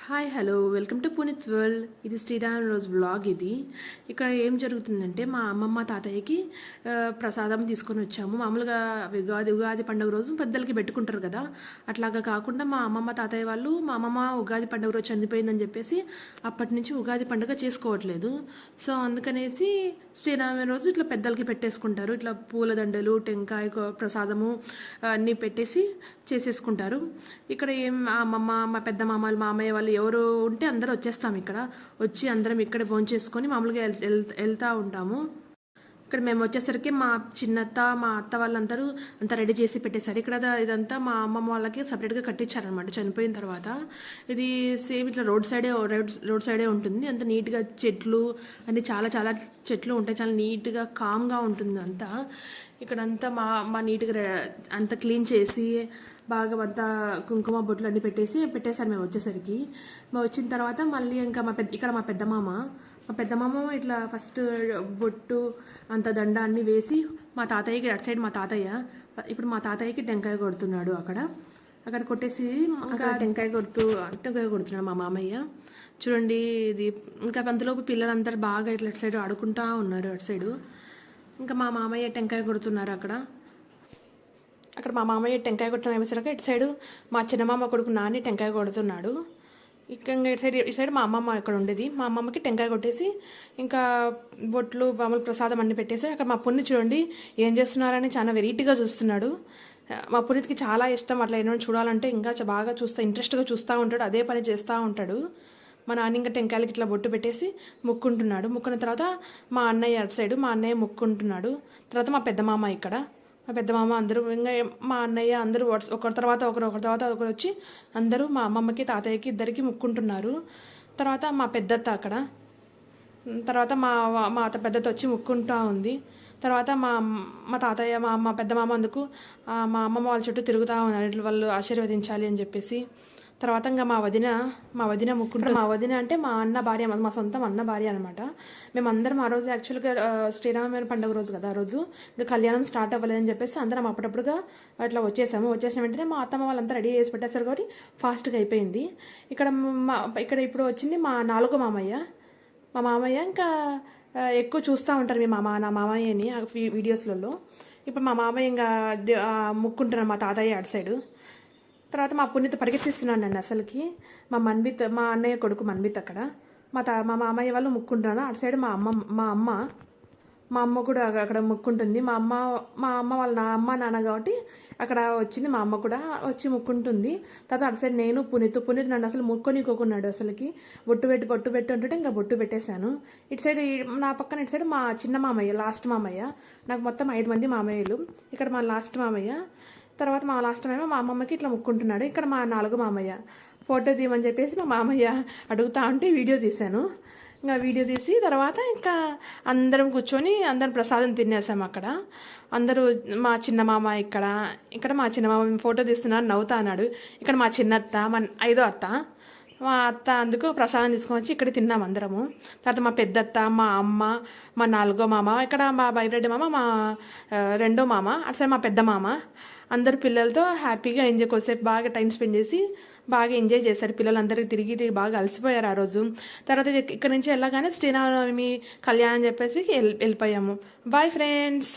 Hi hello welcome to Puneet's world. ఇది శ్రీరామ్ రోజు vlog. ఇది ఇక్కడ ఏం జరుగుతుందంటే మా అమ్మమ్మ తాతయ్యకి ప్రసాదం తీసుకొని వచ్చాము. మామూలుగా ఉగాది పండుగ రోజు పెద్దలకి పెట్టుకుంటారు కదా, అట్లాగా కాకుండా మా అమ్మమ్మ తాతయ్య వాళ్ళు మా అమ్మమ్మ ఉగాది పండుగ రోజు చనిపోయిందని చెప్పేసి అప్పటి నుంచి ఉగాది పండుగ చేసుకోవట్లేదు. సో అందుకనేసి శ్రీరామ రోజు ఇట్లా పెద్దలకి పెట్టేసుకుంటారు. ఇట్లా పూలదండలు, టెంకాయ, ప్రసాదము అన్నీ పెట్టేసి చేసేసుకుంటారు. ఇక్కడ ఏం మా అమ్మమ్మ, మా పెద్ద మామలు, మామయ్య వాళ్ళు ఎవరు ఉంటే అందరూ వచ్చేస్తాం. ఇక్కడ వచ్చి అందరం ఇక్కడ భోంచేసుకొని మామూలుగా వెళ్తూ ఉంటాము. ఇక్కడ మేము వచ్చేసరికి మా చిన్నత్త, మా అత్త వాళ్ళందరూ అంతా రెడీ చేసి పెట్టేశారు. ఇక్కడ ఇదంతా మా అమ్మమ్మ వాళ్ళకి సపరేట్గా కట్టించారనమాట చనిపోయిన తర్వాత. ఇది సేమ్ ఇట్లా రోడ్ సైడే ఉంటుంది. అంత నీట్గా చెట్లు అన్ని చాలా చాలా చెట్లు ఉంటాయి. చాలా నీట్గా కామ్గా ఉంటుంది అంతా. ఇక్కడంతా మా నీట్గా అంతా క్లీన్ చేసి బాగా అంతా కుంకుమ బొట్లు అన్నీ పెట్టేశారు మేము వచ్చేసరికి. మేము వచ్చిన తర్వాత మళ్ళీ ఇంకా ఇక్కడ మా పెద్దమామ ఇట్లా ఫస్ట్ బొట్టు అంత దండ అన్నీ వేసి మా తాతయ్యకి అటు సైడ్ మా తాతయ్య ఇప్పుడు మా తాతయ్యకి టెంకాయ కొడుతున్నాడు. అక్కడ కొట్టేసి ఇంకా టెంకాయ కొడుతున్నాడు మా మామయ్య. చూడండి ఇది ఇంకా అంతలోపు పిల్లలందరూ బాగా ఇట్లా అటు సైడ్ ఆడుకుంటా ఉన్నారు. అటు సైడు ఇంకా మా మామయ్య టెంకాయ కొడుతున్నారు. అక్కడ మా మామయ్య టెంకాయ కొట్టిన వేసరికి ఇటు సైడు మా చిన్నమామ కొడుకు నాని టెంకాయ కొడుతున్నాడు. ఇంకా ఇటు సైడ్ మా అమ్మమ్మ ఇక్కడ ఉండేది. మా అమ్మమ్మకి టెంకాయ కొట్టేసి ఇంకా బొట్లు, మామూలు ప్రసాదం అన్ని పెట్టేసి అక్కడ మా పుణ్య చూడండి ఏం చేస్తున్నారని చాలా వెరైటీగా చూస్తున్నాడు. మా పునీత్కి చాలా ఇష్టం అట్లా ఏమైనా చూడాలంటే, ఇంకా బాగా ఇంట్రెస్ట్గా చూస్తూ ఉంటాడు. అదే పని చేస్తూ ఉంటాడు. మా నాన్న ఇంకా టెంకాయలకి ఇట్లా బొట్టు పెట్టేసి ముక్కుంటున్నాడు. ముక్కున్న తర్వాత మా అన్నయ్య అటు సైడు మా అన్నయ్య ముక్కుంటున్నాడు. తర్వాత మా పెద్దమామ మా పెద్దమామ అందరూ ఇంకా మా అన్నయ్య అందరూ ఒకరి తర్వాత ఒకరు వచ్చి అందరూ మా అమ్మమ్మకి, తాతయ్యకి ఇద్దరికి ముక్కుంటున్నారు. తర్వాత మా పెద్దత్త తర్వాత మా పెద్దత్త వచ్చి ముక్కుంటూ ఉంది. తర్వాత మా తాతయ్య, మా పెద్దమామ అందుకు మా అమ్మమ్మ వాళ్ళ చుట్టూ తిరుగుతూ ఉన్నారు, వాళ్ళు ఆశీర్వదించాలి అని చెప్పేసి. తర్వాత ఇంకా మా వదిన ముక్కుంటాం. మా వదిన అంటే మా అన్న భార్య, మా సొంతం అన్న భార్య అనమాట. మేమందరం ఆ రోజు యాక్చువల్గా శ్రీరామ పండుగ రోజు కదా, ఆ రోజు ఇంకా కళ్యాణం స్టార్ట్ అవ్వలేదని చెప్పేసి అందరం అప్పుడప్పుడుగా అట్లా వచ్చేసిన వెంటనే మా అత్తమ్మ వాళ్ళంతా రెడీ చేసి పెట్టేశారు కాబట్టి ఫాస్ట్గా అయిపోయింది. ఇక్కడ ఇప్పుడు వచ్చింది మా నాలుగో మామయ్య. మా మామయ్య ఇంకా ఎక్కువ చూస్తూ ఉంటారు నా మామయ్యని వీడియోస్లలో. ఇప్పుడు మా మామయ్య ఇంకా ముక్కుంటున్నారు మా తాతయ్య అటు సైడు. తర్వాత మా పుణ్యత పరిగెత్తిస్తున్నాను నన్ను అసలుకి. మా అన్నయ్య కొడుకు మన్విత్ అక్కడ మా మామయ్య వాళ్ళు ముక్కుంటున్నాను. అటు సైడ్ మా అమ్మ కూడా అక్కడ ముక్కుంటుంది. మా అమ్మ వాళ్ళ నా అమ్మ నాన్న కాబట్టి అక్కడ వచ్చింది. మా అమ్మ కూడా వచ్చి ముక్కుంటుంది. తర్వాత అటు సైడ్ నేను పునీత్ నన్ను అసలు ముక్కొనికోకున్నాడు. అసలుకి బొట్టు పెట్టి ఉంటుంటే ఇంకా బొట్టు పెట్టేశాను. ఇటు సైడ్ నా పక్కన ఇటు సైడ్ మా చిన్న మామయ్య, లాస్ట్ మామయ్య. నాకు మొత్తం 5 మంది మామయ్యలు. ఇక్కడ మా లాస్ట్ మామయ్య. తర్వాత మా లాస్ట్ మామయ్య మా అమ్మమ్మకి ఇట్లా ముక్కుంటున్నాడు. ఇక్కడ మా 4వ మామయ్య ఫోటో తీయమని చెప్పేసి మా మామయ్య అడుగుతా ఉంటే వీడియో తీశాను. ఇంకా వీడియో తీసి తర్వాత ఇంకా అందరం కూర్చొని అందరం ప్రసాదం తినేసాము. అందరూ మా చిన్నమామ ఇక్కడ మా చిన్నమామ ఫోటో తీస్తున్నాడు, నవ్వుతా అన్నాడు. ఇక్కడ మా చిన్నత్త, మా 5వ అత్త, మా అత్త అందుకు ప్రసాదం తీసుకొని వచ్చి ఇక్కడ తిన్నాం అందరము. తర్వాత మా పెద్దత్త, మా అమ్మ, మా 4వ మామ, ఇక్కడ మా బైరెడ్డి మామ, మా 2వ మామ, అసలు మా పెద్ద మామ, అందరు పిల్లలతో హ్యాపీగా కొద్దిసేపు బాగా టైం స్పెండ్ చేసి బాగా ఎంజాయ్ చేశారు. పిల్లలందరికీ తిరిగి బాగా అలసిపోయారు ఆ రోజు. తర్వాత ఇక్కడ నుంచి వెళ్ళగానే శ్రీరామనవమి కళ్యాణం చెప్పేసి వెళ్ళిపోయాము. Bye friends.